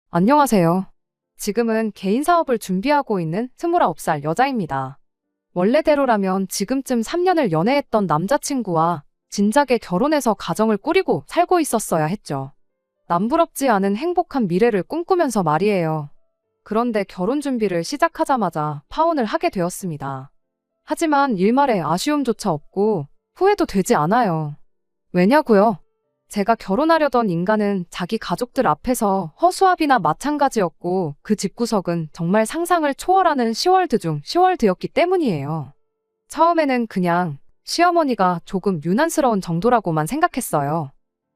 안녕하세요. 지금은 개인 사업을 준비하고 있는 29살 여자입니다. 원래대로라면 지금쯤 3년을 연애했던 남자친구와 진작에 결혼해서 가정을 꾸리고 살고 있었어야 했죠. 남부럽지 않은 행복한 미래를 꿈꾸면서 말이에요. 그런데 결혼 준비를 시작하자마자 파혼을 하게 되었습니다. 하지만 일말의 아쉬움조차 없고 후회도 되지 않아요. 왜냐고요? 제가 결혼하려던 인간은 자기 가족들 앞에서 허수아비나 마찬가지였고 그 집구석은 정말 상상을 초월하는 시월드 중 시월드였기 때문이에요. 처음에는 그냥 시어머니가 조금 유난스러운 정도라고만 생각했어요.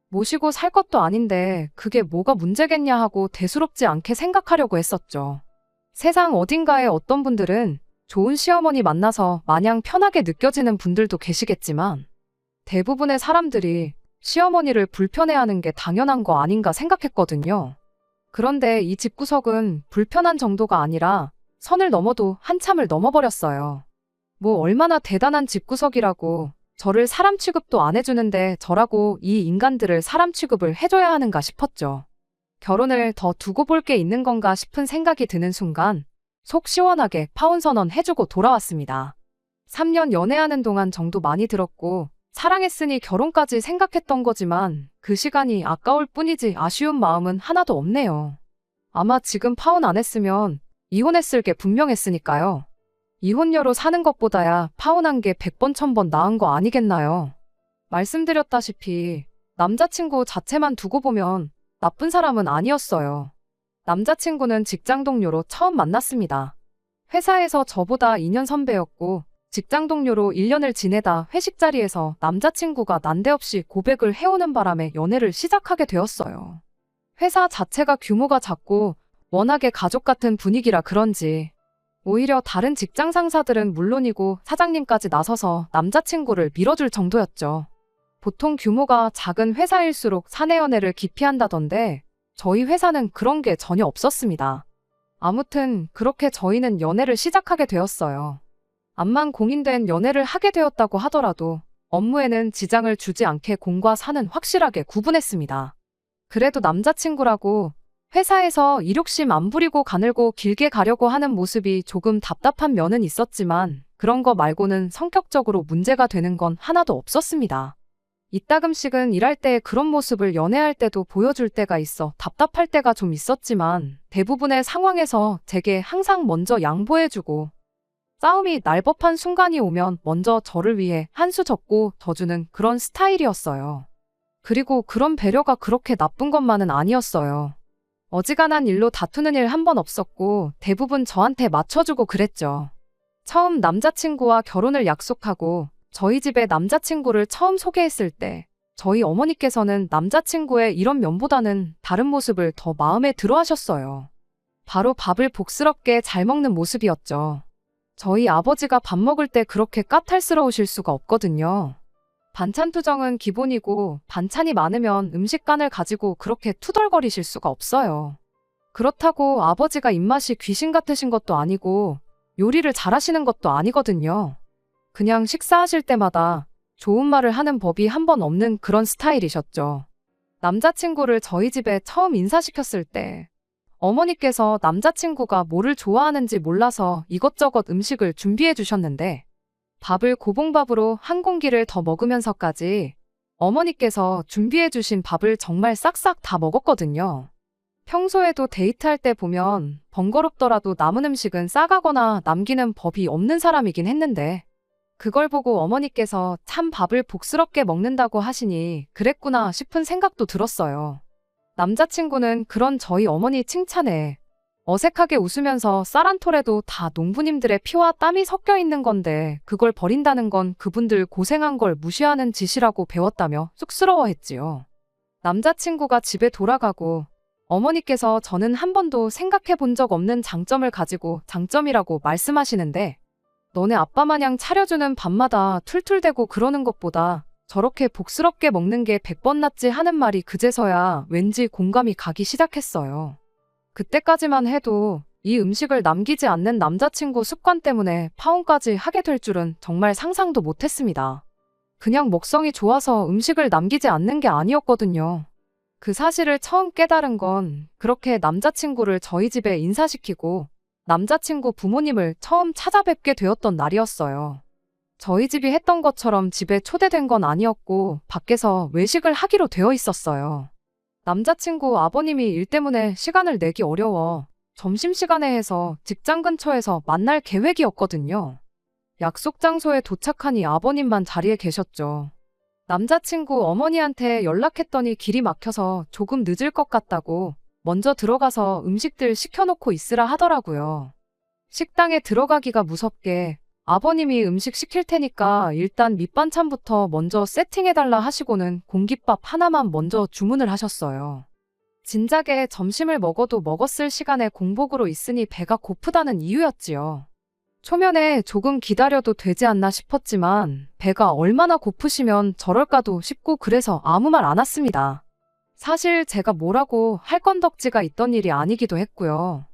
모시고 살 것도 아닌데 그게 뭐가 문제겠냐 하고 대수롭지 않게 생각하려고 했었죠. 세상 어딘가에 어떤 분들은 좋은 시어머니 만나서 마냥 편하게 느껴지는 분들도 계시겠지만 대부분의 사람들이 시어머니를 불편해하는 게 당연한 거 아닌가 생각했거든요. 그런데 이 집구석은 불편한 정도가 아니라 선을 넘어도 한참을 넘어버렸어요. 뭐 얼마나 대단한 집구석이라고 저를 사람 취급도 안 해주는데 저라고 이 인간들을 사람 취급을 해줘야 하는가 싶었죠. 결혼을 더 두고 볼 게 있는 건가 싶은 생각이 드는 순간 속 시원하게 파혼 선언 해주고 돌아왔습니다. 3년 연애하는 동안 정도 많이 들었고 사랑했으니 결혼까지 생각했던 거지만 그 시간이 아까울 뿐이지 아쉬운 마음은 하나도 없네요. 아마 지금 파혼 안 했으면 이혼했을 게 분명했으니까요. 이혼녀로 사는 것보다야 파혼한 게 100번 1000번 나은 거 아니겠나요? 말씀드렸다시피 남자친구 자체만 두고 보면 나쁜 사람은 아니었어요. 남자친구는 직장 동료로 처음 만났습니다. 회사에서 저보다 2년 선배였고 직장 동료로 1년을 지내다 회식 자리에서 남자친구가 난데없이 고백을 해오는 바람에 연애를 시작하게 되었어요. 회사 자체가 규모가 작고 워낙에 가족 같은 분위기라 그런지 오히려 다른 직장 상사들은 물론이고 사장님까지 나서서 남자친구를 밀어줄 정도였죠. 보통 규모가 작은 회사일수록 사내 연애를 기피한다던데 저희 회사는 그런 게 전혀 없었습니다. 아무튼 그렇게 저희는 연애를 시작하게 되었어요. 암만 공인된 연애를 하게 되었다고 하더라도 업무에는 지장을 주지 않게 공과 사는 확실하게 구분했습니다. 그래도 남자친구라고 회사에서 이욕심 안 부리고 가늘고 길게 가려고 하는 모습이 조금 답답한 면은 있었지만 그런 거 말고는 성격적으로 문제가 되는 건 하나도 없었습니다. 이따금씩은 일할 때 그런 모습을 연애할 때도 보여줄 때가 있어 답답할 때가 좀 있었지만 대부분의 상황에서 제게 항상 먼저 양보해주고 싸움이 날 법한 순간이 오면 먼저 저를 위해 한 수 접고 더 주는 그런 스타일이었어요. 그리고 그런 배려가 그렇게 나쁜 것만은 아니었어요. 어지간한 일로 다투는 일 한 번 없었고 대부분 저한테 맞춰주고 그랬죠. 처음 남자친구와 결혼을 약속하고 저희 집에 남자친구를 처음 소개했을 때 저희 어머니께서는 남자친구의 이런 면보다는 다른 모습을 더 마음에 들어 하셨어요. 바로 밥을 복스럽게 잘 먹는 모습이었죠. 저희 아버지가 밥 먹을 때 그렇게 까탈스러우실 수가 없거든요. 반찬 투정은 기본이고 반찬이 많으면 음식간을 가지고 그렇게 투덜거리실 수가 없어요. 그렇다고 아버지가 입맛이 귀신 같으신 것도 아니고 요리를 잘하시는 것도 아니거든요. 그냥 식사하실 때마다 좋은 말을 하는 법이 한 번 없는 그런 스타일이셨죠. 남자친구를 저희 집에 처음 인사시켰을 때 어머니께서 남자친구가 뭐를 좋아하는지 몰라서 이것저것 음식을 준비해 주셨는데 밥을 고봉밥으로 한 공기를 더 먹으면서까지 어머니께서 준비해 주신 밥을 정말 싹싹 다 먹었거든요. 평소에도 데이트할 때 보면 번거롭더라도 남은 음식은 싸가거나 남기는 법이 없는 사람이긴 했는데 그걸 보고 어머니께서 참 밥을 복스럽게 먹는다고 하시니 그랬구나 싶은 생각도 들었어요. 남자친구는 그런 저희 어머니 칭찬에 어색하게 웃으면서 쌀 한 톨에도 다 농부님들의 피와 땀이 섞여 있는 건데 그걸 버린다는 건 그분들 고생한 걸 무시하는 짓이라고 배웠다며 쑥스러워했지요. 남자친구가 집에 돌아가고 어머니께서 저는 한 번도 생각해 본 적 없는 장점을 가지고 장점이라고 말씀하시는데 너네 아빠 마냥 차려주는 밥마다 툴툴대고 그러는 것보다 저렇게 복스럽게 먹는 게 100번 낫지 하는 말이 그제서야 왠지 공감이 가기 시작했어요. 그때까지만 해도 이 음식을 남기지 않는 남자친구 습관 때문에 파혼까지 하게 될 줄은 정말 상상도 못했습니다. 그냥 먹성이 좋아서 음식을 남기지 않는 게 아니었거든요. 그 사실을 처음 깨달은 건 그렇게 남자친구를 저희 집에 인사시키고 남자친구 부모님을 처음 찾아뵙게 되었던 날이었어요. 저희 집이 했던 것처럼 집에 초대된 건 아니었고 밖에서 외식을 하기로 되어 있었어요. 남자친구 아버님이 일 때문에 시간을 내기 어려워 점심시간에 해서 직장 근처에서 만날 계획이었거든요. 약속 장소에 도착하니 아버님만 자리에 계셨죠. 남자친구 어머니한테 연락했더니 길이 막혀서 조금 늦을 것 같다고 먼저 들어가서 음식들 시켜놓고 있으라 하더라고요. 식당에 들어가기가 무섭게 아버님이 음식 시킬 테니까 일단 밑반찬부터 먼저 세팅해달라 하시고는 공깃밥 하나만 먼저 주문을 하셨어요. 진작에 점심을 먹어도 먹었을 시간에 공복으로 있으니 배가 고프다는 이유였지요. 초면에 조금 기다려도 되지 않나 싶었지만 배가 얼마나 고프시면 저럴까도 싶고 그래서 아무 말 안 했습니다. 사실 제가 뭐라고 할 건덕지가 있던 일이 아니기도 했고요.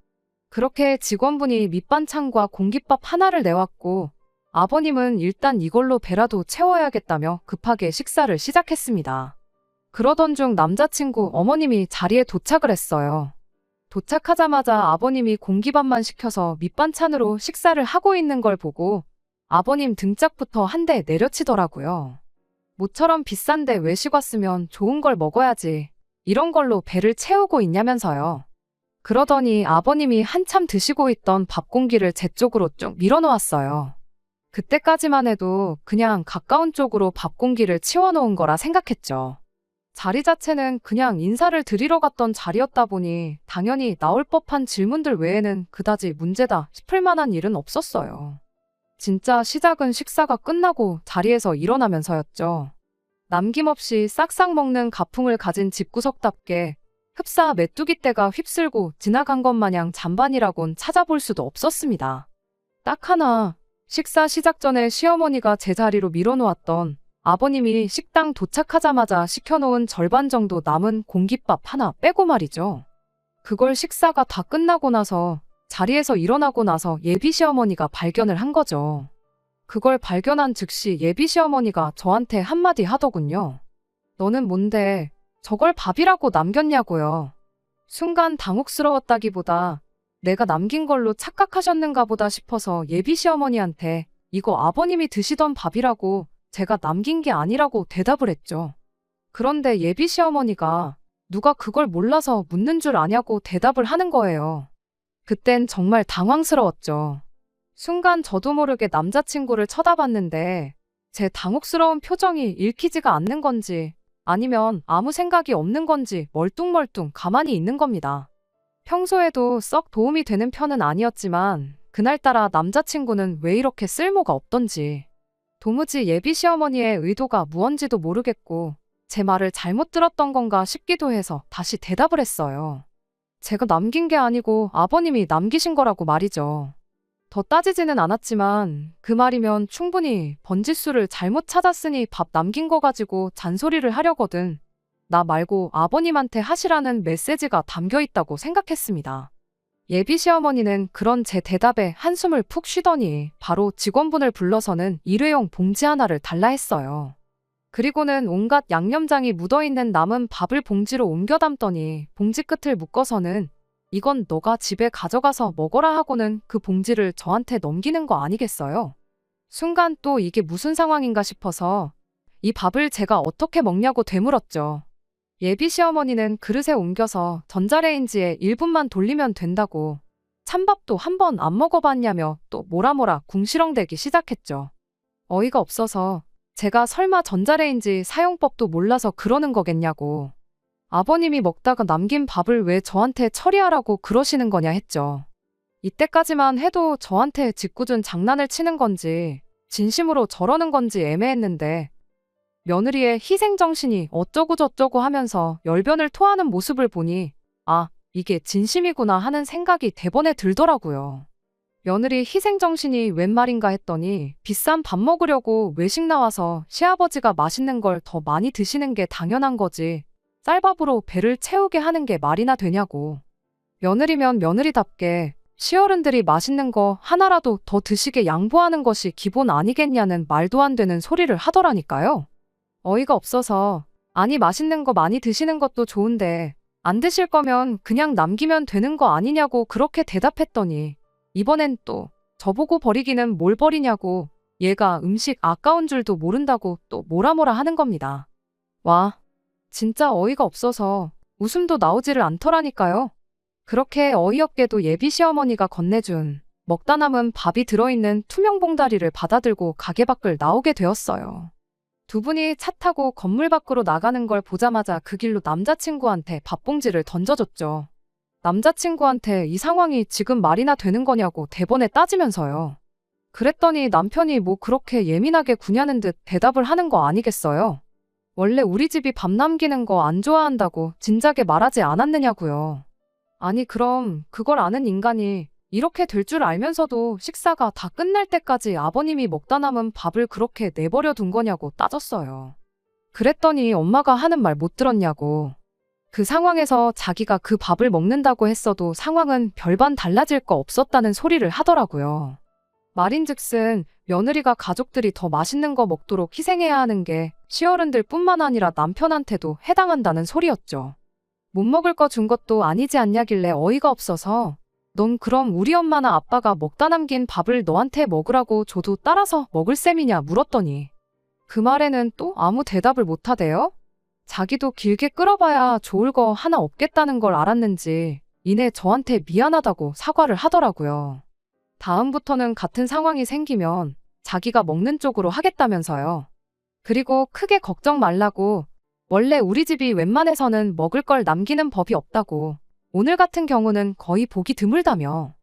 그렇게 직원분이 밑반찬과 공깃밥 하나를 내왔고 아버님은 일단 이걸로 배라도 채워야겠다며 급하게 식사를 시작했습니다. 그러던 중 남자친구 어머님이 자리에 도착을 했어요. 도착하자마자 아버님이 공깃밥만 시켜서 밑반찬으로 식사를 하고 있는 걸 보고 아버님 등짝부터 한 대 내려치더라고요. 모처럼 비싼데 외식 왔으면 좋은 걸 먹어야지. 이런 걸로 배를 채우고 있냐면서요. 그러더니 아버님이 한참 드시고 있던 밥 공기를 제 쪽으로 쭉 밀어놓았어요. 그때까지만 해도 그냥 가까운 쪽으로 밥 공기를 치워놓은 거라 생각했죠. 자리 자체는 그냥 인사를 드리러 갔던 자리였다 보니 당연히 나올 법한 질문들 외에는 그다지 문제다 싶을 만한 일은 없었어요. 진짜 시작은 식사가 끝나고 자리에서 일어나면서였죠. 남김없이 싹싹 먹는 가풍을 가진 집구석답게 흡사 메뚜기 떼가 휩쓸고 지나간 것 마냥 잔반이라곤 찾아볼 수도 없었습니다. 딱 하나, 식사 시작 전에 시어머니가 제 자리로 밀어놓았던 아버님이 식당 도착하자마자 시켜놓은 절반 정도 남은 공깃밥 하나 빼고 말이죠. 그걸 식사가 다 끝나고 나서 자리에서 일어나고 나서 예비 시어머니가 발견을 한 거죠. 그걸 발견한 즉시 예비 시어머니가 저한테 한마디 하더군요. 너는 뭔데 저걸 밥이라고 남겼냐고요. 순간 당혹스러웠다기보다 내가 남긴 걸로 착각하셨는가 보다 싶어서 예비 시어머니한테 이거 아버님이 드시던 밥이라고 제가 남긴 게 아니라고 대답을 했죠. 그런데 예비 시어머니가 누가 그걸 몰라서 묻는 줄 아냐고 대답을 하는 거예요. 그땐 정말 당황스러웠죠. 순간 저도 모르게 남자친구를 쳐다봤는데 제 당혹스러운 표정이 읽히지가 않는 건지 아니면 아무 생각이 없는 건지 멀뚱멀뚱 가만히 있는 겁니다. 평소에도 썩 도움이 되는 편은 아니었지만 그날따라 남자친구는 왜 이렇게 쓸모가 없던지 도무지 예비 시어머니의 의도가 무언지도 모르겠고 제 말을 잘못 들었던 건가 싶기도 해서 다시 대답을 했어요. 제가 남긴 게 아니고 아버님이 남기신 거라고 말이죠. 더 따지지는 않았지만 그 말이면 충분히 번지수를 잘못 찾았으니 밥 남긴 거 가지고 잔소리를 하려거든. 나 말고 아버님한테 하시라는 메시지가 담겨 있다고 생각했습니다. 예비 시어머니는 그런 제 대답에 한숨을 푹 쉬더니 바로 직원분을 불러서는 일회용 봉지 하나를 달라 했어요. 그리고는 온갖 양념장이 묻어있는 남은 밥을 봉지로 옮겨 담더니 봉지 끝을 묶어서는 이건 너가 집에 가져가서 먹어라 하고는 그 봉지를 저한테 넘기는 거 아니겠어요? 순간 또 이게 무슨 상황인가 싶어서 이 밥을 제가 어떻게 먹냐고 되물었죠. 예비 시어머니는 그릇에 옮겨서 전자레인지에 1분만 돌리면 된다고 찬밥도 한 번 안 먹어봤냐며 또 뭐라 궁시렁대기 시작했죠. 어이가 없어서 제가 설마 전자레인지 사용법도 몰라서 그러는 거겠냐고. 아버님이 먹다가 남긴 밥을 왜 저한테 처리하라고 그러시는 거냐 했죠. 이때까지만 해도 저한테 짓궂은 장난을 치는 건지 진심으로 저러는 건지 애매했는데 며느리의 희생정신이 어쩌고저쩌고 하면서 열변을 토하는 모습을 보니 아, 이게 진심이구나 하는 생각이 대번에 들더라고요. 며느리 희생정신이 웬 말인가 했더니 비싼 밥 먹으려고 외식 나와서 시아버지가 맛있는 걸 더 많이 드시는 게 당연한 거지. 쌀밥으로 배를 채우게 하는 게 말이나 되냐고. 며느리면 며느리답게 시어른들이 맛있는 거 하나라도 더 드시게 양보하는 것이 기본 아니겠냐는 말도 안 되는 소리를 하더라니까요. 어이가 없어서 아니, 맛있는 거 많이 드시는 것도 좋은데 안 드실 거면 그냥 남기면 되는 거 아니냐고 그렇게 대답했더니 이번엔 또 저보고 버리기는 뭘 버리냐고 얘가 음식 아까운 줄도 모른다고 또 뭐라 하는 겁니다. 와, 진짜 어이가 없어서 웃음도 나오지를 않더라니까요. 그렇게 어이없게도 예비 시어머니가 건네준 먹다 남은 밥이 들어있는 투명 봉다리를 받아들고 가게 밖을 나오게 되었어요. 두 분이 차 타고 건물 밖으로 나가는 걸 보자마자 그 길로 남자친구한테 밥봉지를 던져줬죠. 남자친구한테 이 상황이 지금 말이나 되는 거냐고 대번에 따지면서요. 그랬더니 남편이 뭐 그렇게 예민하게 구냐는 듯 대답을 하는 거 아니겠어요? 원래 우리 집이 밥 남기는 거 안 좋아한다고 진작에 말하지 않았느냐고요. 아니, 그럼 그걸 아는 인간이 이렇게 될 줄 알면서도 식사가 다 끝날 때까지 아버님이 먹다 남은 밥을 그렇게 내버려 둔 거냐고 따졌어요. 그랬더니 엄마가 하는 말 못 들었냐고. 그 상황에서 자기가 그 밥을 먹는다고 했어도 상황은 별반 달라질 거 없었다는 소리를 하더라고요. 말인즉슨 며느리가 가족들이 더 맛있는 거 먹도록 희생해야 하는 게 시어른들 뿐만 아니라 남편한테도 해당한다는 소리였죠. 못 먹을 거 준 것도 아니지 않냐길래 어이가 없어서 넌 그럼 우리 엄마나 아빠가 먹다 남긴 밥을 너한테 먹으라고 줘도 따라서 먹을 셈이냐 물었더니 그 말에는 또 아무 대답을 못 하대요. 자기도 길게 끌어봐야 좋을 거 하나 없겠다는 걸 알았는지 이내 저한테 미안하다고 사과를 하더라고요. 다음부터는 같은 상황이 생기면 자기가 먹는 쪽으로 하겠다면서요. 그리고 크게 걱정 말라고 원래 우리 집이 웬만해서는 먹을 걸 남기는 법이 없다고 오늘 같은 경우는 거의 보기 드물다며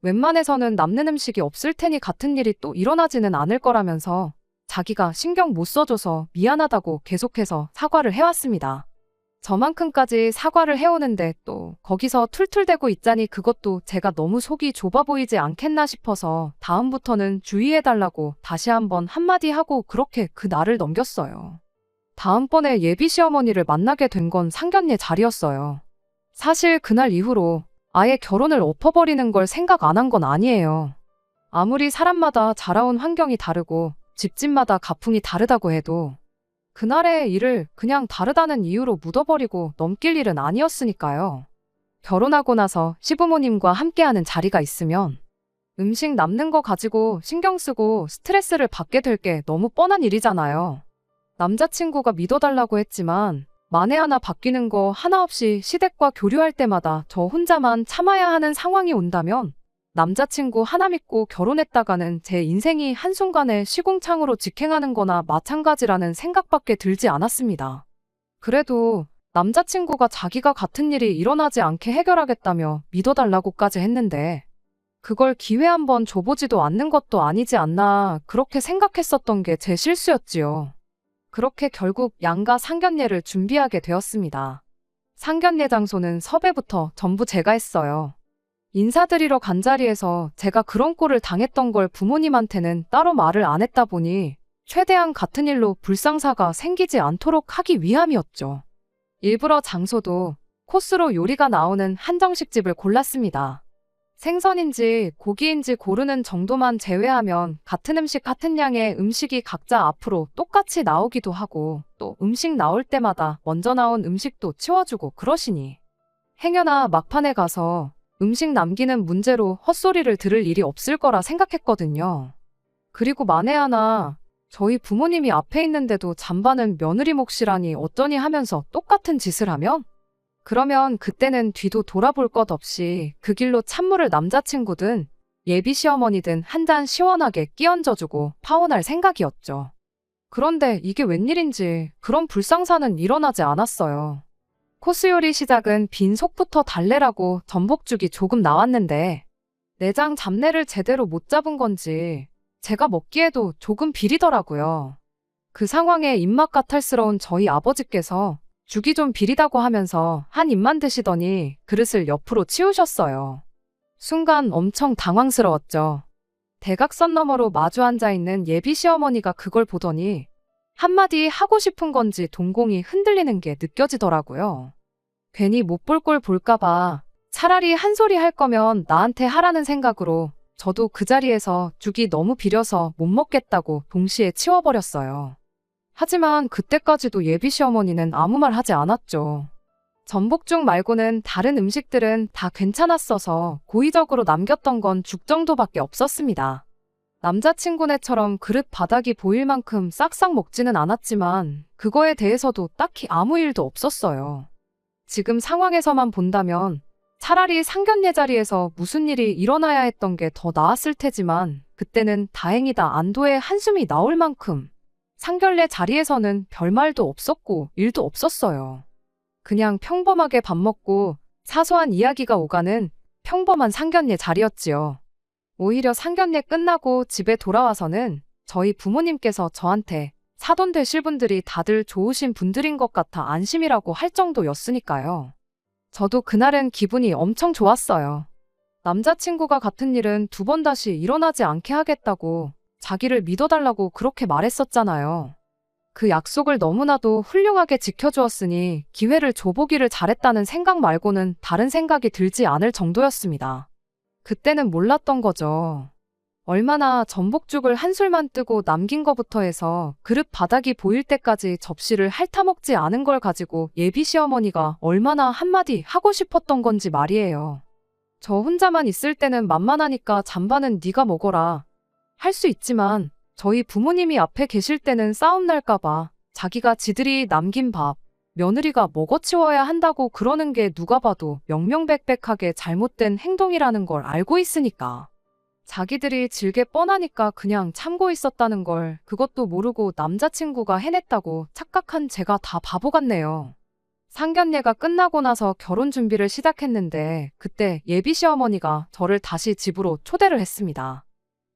웬만해서는 남는 음식이 없을 테니 같은 일이 또 일어나지는 않을 거라면서 자기가 신경 못 써줘서 미안하다고 계속해서 사과를 해왔습니다. 저만큼까지 사과를 해오는데 또 거기서 툴툴대고 있자니 그것도 제가 너무 속이 좁아 보이지 않겠나 싶어서 다음부터는 주의해달라고 다시 한번 한마디 하고 그렇게 그 날을 넘겼어요. 다음번에 예비 시어머니를 만나게 된 건 상견례 자리였어요. 사실 그날 이후로 아예 결혼을 엎어버리는 걸 생각 안 한 건 아니에요. 아무리 사람마다 자라온 환경이 다르고 집집마다 가풍이 다르다고 해도 그날의 일을 그냥 다르다는 이유로 묻어버리고 넘길 일은 아니었으니까요. 결혼하고 나서 시부모님과 함께하는 자리가 있으면 음식 남는 거 가지고 신경 쓰고 스트레스를 받게 될 게 너무 뻔한 일이잖아요. 남자친구가 믿어달라고 했지만 만에 하나 바뀌는 거 하나 없이 시댁과 교류할 때마다 저 혼자만 참아야 하는 상황이 온다면 남자친구 하나 믿고 결혼했다가는 제 인생이 한순간에 시궁창으로 직행하는 거나 마찬가지라는 생각밖에 들지 않았습니다. 그래도 남자친구가 자기가 같은 일이 일어나지 않게 해결하겠다며 믿어달라고까지 했는데 그걸 기회 한번 줘보지도 않는 것도 아니지 않나 그렇게 생각했었던 게 제 실수였지요. 그렇게 결국 양가 상견례를 준비하게 되었습니다. 상견례 장소는 섭외부터 전부 제가 했어요. 인사드리러 간 자리에서 제가 그런 꼴을 당했던 걸 부모님한테는 따로 말을 안 했다 보니 최대한 같은 일로 불상사가 생기지 않도록 하기 위함이었죠. 일부러 장소도 코스로 요리가 나오는 한정식집을 골랐습니다. 생선인지 고기인지 고르는 정도만 제외하면 같은 음식 같은 양의 음식이 각자 앞으로 똑같이 나오기도 하고 또 음식 나올 때마다 먼저 나온 음식도 치워주고 그러시니 행여나 막판에 가서 음식 남기는 문제로 헛소리를 들을 일이 없을 거라 생각했거든요. 그리고 만에 하나 저희 부모님이 앞에 있는데도 잠바는 며느리 몫이라니 어쩌니 하면서 똑같은 짓을 하면 그러면 그때는 뒤도 돌아볼 것 없이 그 길로 찬물을 남자친구든 예비 시어머니든 한 잔 시원하게 끼얹어주고 파혼할 생각이었죠. 그런데 이게 웬일인지 그런 불상사는 일어나지 않았어요. 코스 요리 시작은 빈 속부터 달래라고 전복죽이 조금 나왔는데 내장 잡내를 제대로 못 잡은 건지 제가 먹기에도 조금 비리더라고요. 그 상황에 입맛 까탈스러운 저희 아버지께서 죽이 좀 비리다고 하면서 한 입만 드시더니 그릇을 옆으로 치우셨어요. 순간 엄청 당황스러웠죠. 대각선 너머로 마주 앉아있는 예비 시어머니가 그걸 보더니 한마디 하고 싶은 건지 동공이 흔들리는 게 느껴지더라고요. 괜히 못 볼 꼴 볼까봐 차라리 한 소리 할 거면 나한테 하라는 생각으로 저도 그 자리에서 죽이 너무 비려서 못 먹겠다고 동시에 치워버렸어요. 하지만 그때까지도 예비 시어머니는 아무 말 하지 않았죠. 전복죽 말고는 다른 음식들은 다 괜찮았어서 고의적으로 남겼던 건 죽 정도밖에 없었습니다. 남자친구네처럼 그릇 바닥이 보일 만큼 싹싹 먹지는 않았지만 그거에 대해서도 딱히 아무 일도 없었어요. 지금 상황에서만 본다면 차라리 상견례 자리에서 무슨 일이 일어나야 했던 게 더 나았을 테지만 그때는 다행이다 안도의 한숨이 나올 만큼 상견례 자리에서는 별말도 없었고 일도 없었어요. 그냥 평범하게 밥 먹고 사소한 이야기가 오가는 평범한 상견례 자리였지요. 오히려 상견례 끝나고 집에 돌아와서는 저희 부모님께서 저한테 사돈 되실 분들이 다들 좋으신 분들인 것 같아 안심이라고 할 정도였으니까요. 저도 그날은 기분이 엄청 좋았어요. 남자친구가 같은 일은 2번 다시 일어나지 않게 하겠다고 자기를 믿어달라고 그렇게 말했었잖아요. 그 약속을 너무나도 훌륭하게 지켜주었으니 기회를 줘보기를 잘했다는 생각 말고는 다른 생각이 들지 않을 정도였습니다. 그때는 몰랐던 거죠. 얼마나 전복죽을 한 술만 뜨고 남긴 거부터 해서 그릇 바닥이 보일 때까지 접시를 핥아먹지 않은 걸 가지고 예비 시어머니가 얼마나 한마디 하고 싶었던 건지 말이에요. 저 혼자만 있을 때는 만만하니까 잠바는 네가 먹어라 할 수 있지만 저희 부모님이 앞에 계실 때는 싸움 날까봐 자기가 지들이 남긴 밥 며느리가 먹어치워야 한다고 그러는 게 누가 봐도 명명백백하게 잘못된 행동이라는 걸 알고 있으니까. 자기들이 질게 뻔하니까 그냥 참고 있었다는 걸 그것도 모르고 남자친구가 해냈다고 착각한 제가 다 바보 같네요. 상견례가 끝나고 나서 결혼 준비를 시작했는데 그때 예비 시어머니가 저를 다시 집으로 초대를 했습니다.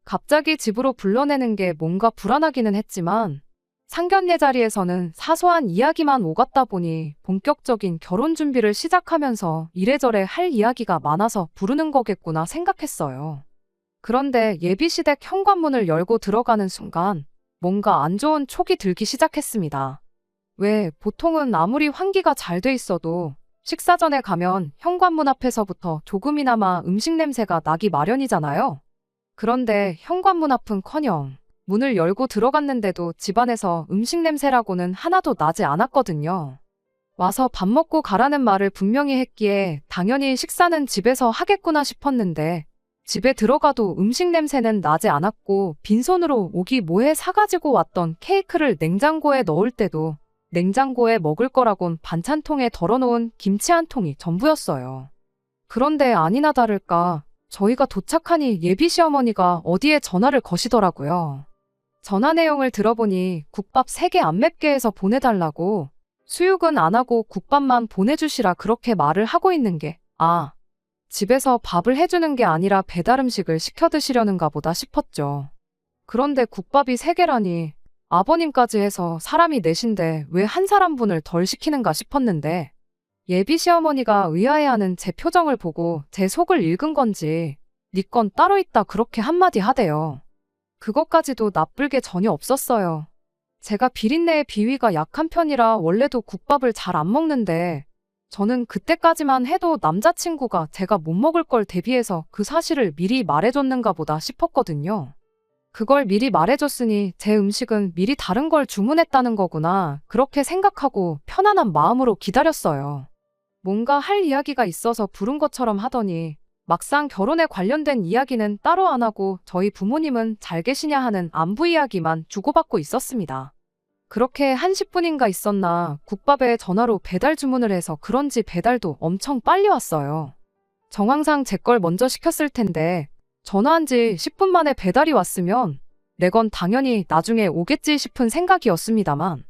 갑자기 집으로 불러내는 게 뭔가 불안하기는 했지만 상견례 자리에서는 사소한 이야기만 오갔다 보니 본격적인 결혼 준비를 시작하면서 이래저래 할 이야기가 많아서 부르는 거겠구나 생각했어요. 그런데 예비시댁 현관문을 열고 들어가는 순간 뭔가 안 좋은 촉이 들기 시작했습니다. 왜 보통은 아무리 환기가 잘 돼 있어도 식사 전에 가면 현관문 앞에서부터 조금이나마 음식 냄새가 나기 마련이잖아요. 그런데 현관문 앞은커녕 문을 열고 들어갔는데도 집안에서 음식 냄새라고는 하나도 나지 않았거든요. 와서 밥 먹고 가라는 말을 분명히 했기에 당연히 식사는 집에서 하겠구나 싶었는데 집에 들어가도 음식 냄새는 나지 않았고 빈손으로 오기 뭐해 사가지고 왔던 케이크를 냉장고에 넣을 때도 냉장고에 먹을 거라곤 반찬통에 덜어놓은 김치 한 통이 전부였어요. 그런데 아니나 다를까 저희가 도착하니 예비 시어머니가 어디에 전화를 거시더라고요. 전화 내용을 들어보니 국밥 3개 안 맵게 해서 보내달라고 수육은 안 하고 국밥만 보내주시라 그렇게 말을 하고 있는 게 집에서 밥을 해주는 게 아니라 배달 음식을 시켜 드시려는가 보다 싶었죠. 그런데 국밥이 3개라니 아버님까지 해서 사람이 넷인데 왜 한 사람분을 덜 시키는가 싶었는데 예비 시어머니가 의아해하는 제 표정을 보고 제 속을 읽은 건지 네 건 따로 있다 그렇게 한마디 하대요. 그것까지도 나쁠 게 전혀 없었어요. 제가 비린내의 비위가 약한 편이라 원래도 국밥을 잘 안 먹는데 저는 그때까지만 해도 남자친구가 제가 못 먹을 걸 대비해서 그 사실을 미리 말해줬는가 보다 싶었거든요. 그걸 미리 말해줬으니 제 음식은 미리 다른 걸 주문했다는 거구나 그렇게 생각하고 편안한 마음으로 기다렸어요. 뭔가 할 이야기가 있어서 부른 것처럼 하더니 막상 결혼에 관련된 이야기는 따로 안 하고 저희 부모님은 잘 계시냐 하는 안부 이야기만 주고받고 있었습니다. 그렇게 한 10분인가 있었나 국밥에 전화로 배달 주문을 해서 그런지 배달도 엄청 빨리 왔어요. 정황상 제 걸 먼저 시켰을 텐데 전화한 지 10분 만에 배달이 왔으면 내 건 당연히 나중에 오겠지 싶은 생각이었습니다만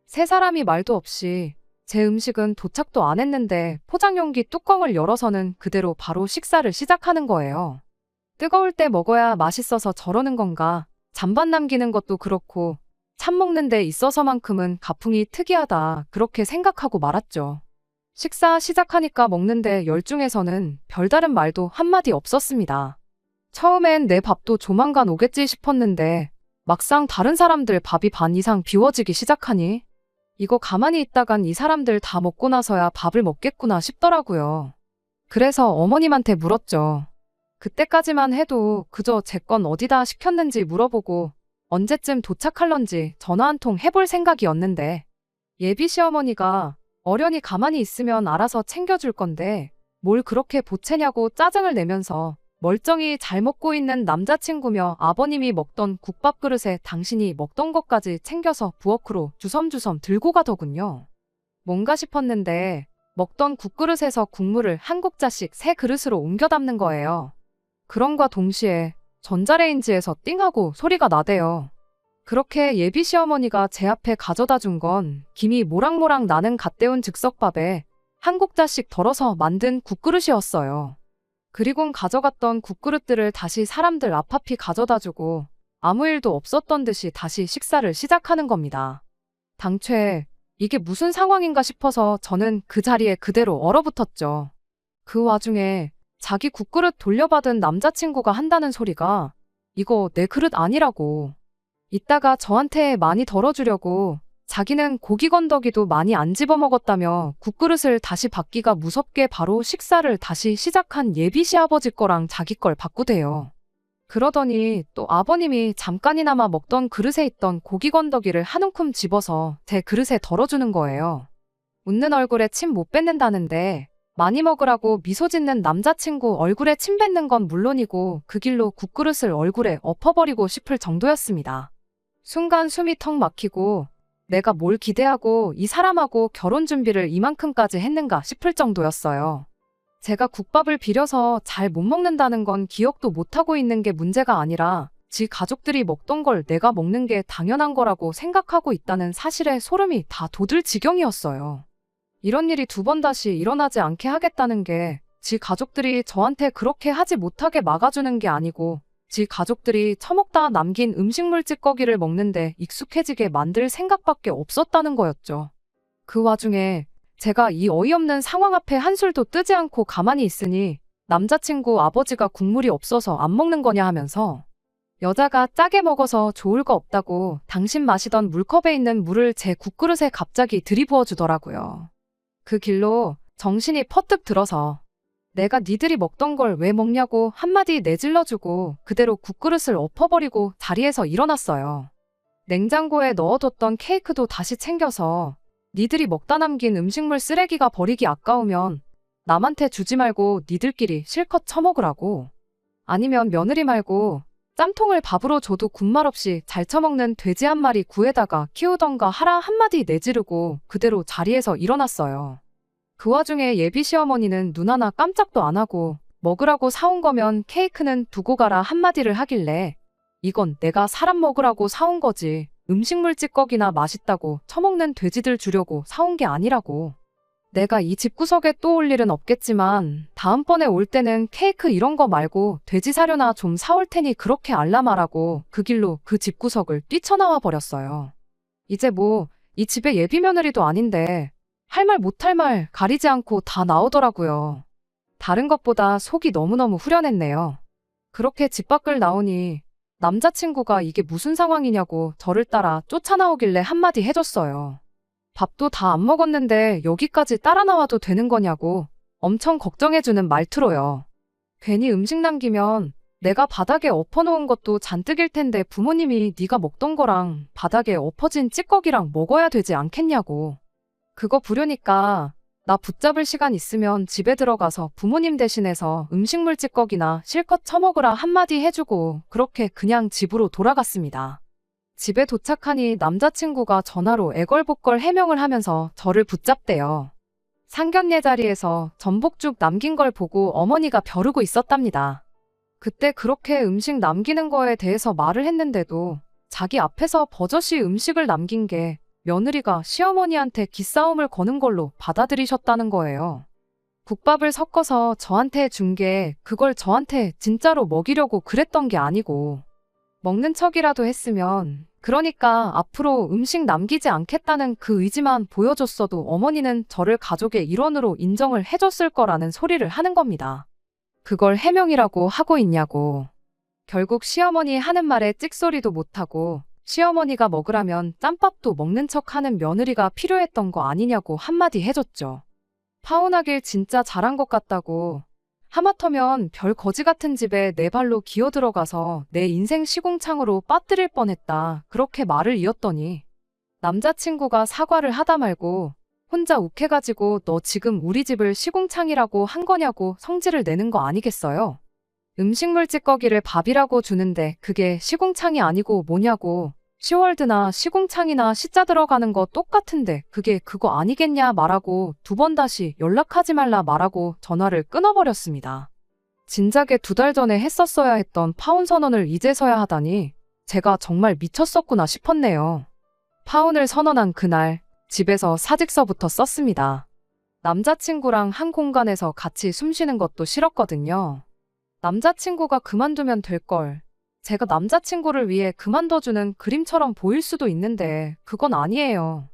세 사람이 말도 없이 제 음식은 도착도 안 했는데 포장용기 뚜껑을 열어서는 그대로 바로 식사를 시작하는 거예요. 뜨거울 때 먹어야 맛있어서 저러는 건가 잔반 남기는 것도 그렇고 참 먹는 데 있어서만큼은 가풍이 특이하다 그렇게 생각하고 말았죠. 식사 시작하니까 먹는데 열중해서는 별다른 말도 한마디 없었습니다. 처음엔 내 밥도 조만간 오겠지 싶었는데 막상 다른 사람들 밥이 반 이상 비워지기 시작하니 이거 가만히 있다간 이 사람들 다 먹고 나서야 밥을 먹겠구나 싶더라고요. 그래서 어머님한테 물었죠. 그때까지만 해도 그저 제 건 어디다 시켰는지 물어보고 언제쯤 도착할런지 전화 한 통 해볼 생각이었는데 예비 시어머니가 어련히 가만히 있으면 알아서 챙겨줄 건데 뭘 그렇게 보채냐고 짜증을 내면서 멀쩡히 잘 먹고 있는 남자친구며 아버님이 먹던 국밥 그릇에 당신이 먹던 것까지 챙겨서 부엌으로 주섬주섬 들고 가더군요. 뭔가 싶었는데 먹던 국그릇에서 국물을 한 국자씩 새 그릇으로 옮겨 담는 거예요. 그럼과 동시에 전자레인지에서 띵하고 소리가 나대요. 그렇게 예비 시어머니가 제 앞에 가져다 준 건 김이 모락모락 나는 갓 데운 즉석밥에 한 국자씩 덜어서 만든 국그릇이었어요. 그리곤 가져갔던 국그릇들을 다시 사람들 앞앞이 가져다 주고 아무 일도 없었던 듯이 다시 식사를 시작하는 겁니다. 당최 이게 무슨 상황인가 싶어서 저는 그 자리에 그대로 얼어붙었죠. 그 와중에 자기 국그릇 돌려받은 남자친구가 한다는 소리가 이거 내 그릇 아니라고. 이따가 저한테 많이 덜어주려고 자기는 고기 건더기도 많이 안 집어먹었다며 국그릇을 다시 받기가 무섭게 바로 식사를 다시 시작한 예비 시아버지 거랑 자기 걸 바꾸대요. 그러더니 또 아버님이 잠깐이나마 먹던 그릇에 있던 고기 건더기를 한 움큼 집어서 제 그릇에 덜어주는 거예요. 웃는 얼굴에 침 못 뱉는다는데 많이 먹으라고 미소 짓는 남자친구 얼굴에 침 뱉는 건 물론이고 그 길로 국그릇을 얼굴에 엎어버리고 싶을 정도였습니다. 순간 숨이 턱 막히고 내가 뭘 기대하고 이 사람하고 결혼 준비를 이만큼까지 했는가 싶을 정도였어요. 제가 국밥을 비려서 잘 못 먹는다는 건 기억도 못하고 있는 게 문제가 아니라 지 가족들이 먹던 걸 내가 먹는 게 당연한 거라고 생각하고 있다는 사실에 소름이 다 돋을 지경이었어요. 이런 일이 두 번 다시 일어나지 않게 하겠다는 게 지 가족들이 저한테 그렇게 하지 못하게 막아주는 게 아니고 지 가족들이 처먹다 남긴 음식물 찌꺼기를 먹는데 익숙해지게 만들 생각밖에 없었다는 거였죠. 그 와중에 제가 이 어이없는 상황 앞에 한술도 뜨지 않고 가만히 있으니 남자친구 아버지가 국물이 없어서 안 먹는 거냐 하면서 여자가 짜게 먹어서 좋을 거 없다고 당신 마시던 물컵에 있는 물을 제 국그릇에 갑자기 들이부어 주더라고요. 그 길로 정신이 퍼뜩 들어서 내가 니들이 먹던 걸 왜 먹냐고 한마디 내질러주고 그대로 국그릇을 엎어버리고 자리에서 일어났어요. 냉장고에 넣어뒀던 케이크도 다시 챙겨서 니들이 먹다 남긴 음식물 쓰레기가 버리기 아까우면 남한테 주지 말고 니들끼리 실컷 처먹으라고. 아니면 며느리 말고 짬통을 밥으로 줘도 군말 없이 잘 처먹는 돼지 한 마리 구해다가 키우던가 하라 한마디 내지르고 그대로 자리에서 일어났어요. 그 와중에 예비 시어머니는 눈 하나 깜짝도 안 하고 먹으라고 사온 거면 케이크는 두고 가라 한마디를 하길래 이건 내가 사람 먹으라고 사온 거지 음식물 찌꺼기나 맛있다고 처먹는 돼지들 주려고 사온 게 아니라고. 내가 이 집구석에 또 올 일은 없겠지만 다음번에 올 때는 케이크 이런 거 말고 돼지 사료나 좀 사올 테니 그렇게 알라말하고 그 길로 그 집구석을 뛰쳐나와 버렸어요. 이제 뭐 이 집에 예비 며느리도 아닌데 할 말 못할 말 가리지 않고 다 나오더라고요. 다른 것보다 속이 너무너무 후련했네요. 그렇게 집 밖을 나오니 남자친구가 이게 무슨 상황이냐고 저를 따라 쫓아나오길래 한마디 해줬어요. 밥도 다 안 먹었는데 여기까지 따라 나와도 되는 거냐고 엄청 걱정해주는 말투로요. 괜히 음식 남기면 내가 바닥에 엎어놓은 것도 잔뜩일 텐데 부모님이 네가 먹던 거랑 바닥에 엎어진 찌꺼기랑 먹어야 되지 않겠냐고. 그거 부려니까 나 붙잡을 시간 있으면 집에 들어가서 부모님 대신해서 음식물 찌꺼기나 실컷 처먹으라 한마디 해주고 그렇게 그냥 집으로 돌아갔습니다. 집에 도착하니 남자친구가 전화로 애걸복걸 해명을 하면서 저를 붙잡대요. 상견례 자리에서 전복죽 남긴 걸 보고 어머니가 벼르고 있었답니다. 그때 그렇게 음식 남기는 거에 대해서 말을 했는데도 자기 앞에서 버젓이 음식을 남긴 게 며느리가 시어머니한테 기싸움을 거는 걸로 받아들이셨다는 거예요. 국밥을 섞어서 저한테 준 게 그걸 저한테 진짜로 먹이려고 그랬던 게 아니고 먹는 척이라도 했으면 그러니까 앞으로 음식 남기지 않겠다는 그 의지만 보여줬어도 어머니는 저를 가족의 일원으로 인정을 해줬을 거라는 소리를 하는 겁니다. 그걸 해명이라고 하고 있냐고. 결국 시어머니 하는 말에 찍소리도 못하고 시어머니가 먹으라면 짬밥도 먹는 척하는 며느리가 필요했던 거 아니냐고 한마디 해줬죠. 파혼하길 진짜 잘한 것 같다고. 하마터면 별 거지 같은 집에 내 발로 기어 들어가서 내 인생 시궁창으로 빠뜨릴 뻔했다. 그렇게 말을 이었더니 남자친구가 사과를 하다 말고 혼자 욱해가지고 너 지금 우리 집을 시궁창이라고 한 거냐고 성질을 내는 거 아니겠어요? 음식물 찌꺼기를 밥이라고 주는데 그게 시궁창이 아니고 뭐냐고. 시월드나 시궁창이나 시자 들어가는 거 똑같은데 그게 그거 아니겠냐 말하고 2번 다시 연락하지 말라 말하고 전화를 끊어버렸습니다. 진작에 2달 전에 했었어야 했던 파혼 선언을 이제서야 하다니 제가 정말 미쳤었구나 싶었네요. 파혼을 선언한 그날 집에서 사직서부터 썼습니다. 남자친구랑 한 공간에서 같이 숨 쉬는 것도 싫었거든요. 남자친구가 그만두면 될걸. 제가 남자친구를 위해 그만둬주는 그림처럼 보일 수도 있는데 그건 아니에요.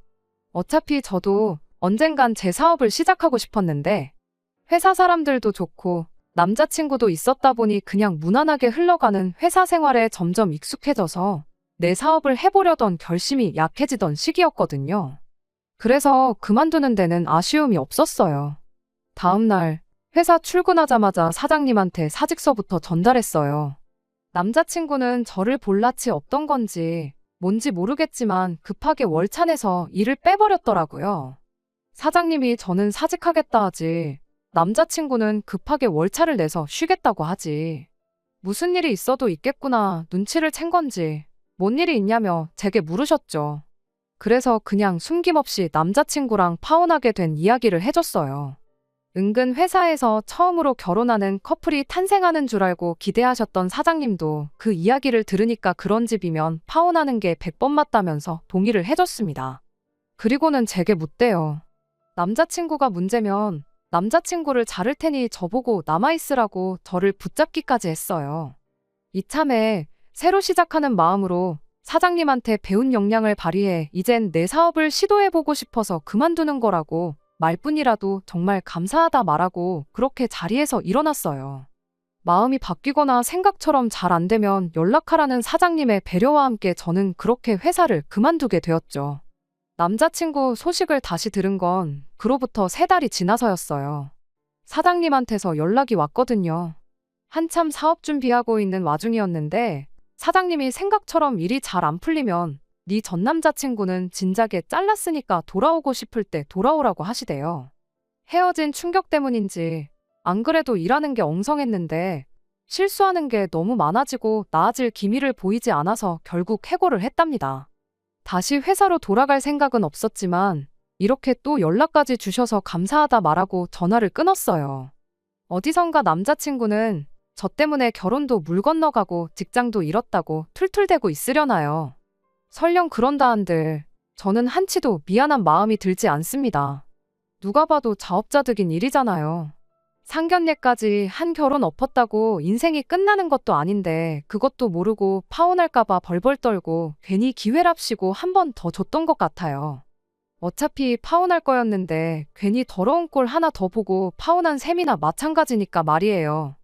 어차피 저도 언젠간 제 사업을 시작하고 싶었는데 회사 사람들도 좋고 남자친구도 있었다 보니 그냥 무난하게 흘러가는 회사 생활에 점점 익숙해져서 내 사업을 해보려던 결심이 약해지던 시기였거든요. 그래서 그만두는 데는 아쉬움이 없었어요. 다음 날 회사 출근하자마자 사장님한테 사직서부터 전달했어요. 남자친구는 저를 볼 낯이 없던 건지 뭔지 모르겠지만 급하게 월차 내서 일을 빼버렸더라고요. 사장님이 저는 사직하겠다 하지 남자친구는 급하게 월차를 내서 쉬겠다고 하지. 무슨 일이 있어도 있겠구나 눈치를 챈 건지 뭔 일이 있냐며 제게 물으셨죠. 그래서 그냥 숨김없이 남자친구랑 파혼하게 된 이야기를 해줬어요. 은근 회사에서 처음으로 결혼하는 커플이 탄생하는 줄 알고 기대하셨던 사장님도 그 이야기를 들으니까 그런 집이면 파혼하는 게 100번 맞다면서 동의를 해줬습니다. 그리고는 제게 묻대요. 남자친구가 문제면 남자친구를 자를 테니 저보고 남아있으라고 저를 붙잡기까지 했어요. 이참에 새로 시작하는 마음으로 사장님한테 배운 역량을 발휘해 이젠 내 사업을 시도해보고 싶어서 그만두는 거라고 말뿐이라도 정말 감사하다 말하고 그렇게 자리에서 일어났어요. 마음이 바뀌거나 생각처럼 잘 안 되면 연락하라는 사장님의 배려와 함께 저는 그렇게 회사를 그만두게 되었죠. 남자친구 소식을 다시 들은 건 그로부터 3달이 지나서였어요. 사장님한테서 연락이 왔거든요. 한참 사업 준비하고 있는 와중이었는데 사장님이 생각처럼 일이 잘 안 풀리면 네 전 남자친구는 진작에 잘랐으니까 돌아오고 싶을 때 돌아오라고 하시대요. 헤어진 충격 때문인지 안 그래도 일하는 게 엉성했는데 실수하는 게 너무 많아지고 나아질 기미를 보이지 않아서 결국 해고를 했답니다. 다시 회사로 돌아갈 생각은 없었지만 이렇게 또 연락까지 주셔서 감사하다 말하고 전화를 끊었어요. 어디선가 남자친구는 저 때문에 결혼도 물 건너가고 직장도 잃었다고 툴툴대고 있으려나요. 설령 그런다 한들 저는 한치도 미안한 마음이 들지 않습니다. 누가 봐도 자업자득인 일이잖아요. 상견례까지 한 결혼 엎었다고 인생이 끝나는 것도 아닌데 그것도 모르고 파혼할까봐 벌벌 떨고 괜히 기회랍시고 한 번 더 줬던 것 같아요. 어차피 파혼할 거였는데 괜히 더러운 꼴 하나 더 보고 파혼한 셈이나 마찬가지니까 말이에요.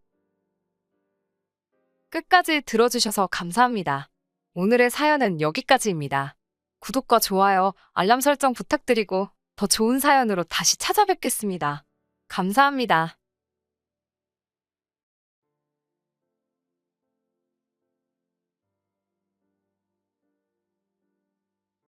끝까지 들어주셔서 감사합니다. 오늘의 사연은 여기까지입니다. 구독과 좋아요, 알람 설정 부탁드리고 더 좋은 사연으로 다시 찾아뵙겠습니다. 감사합니다.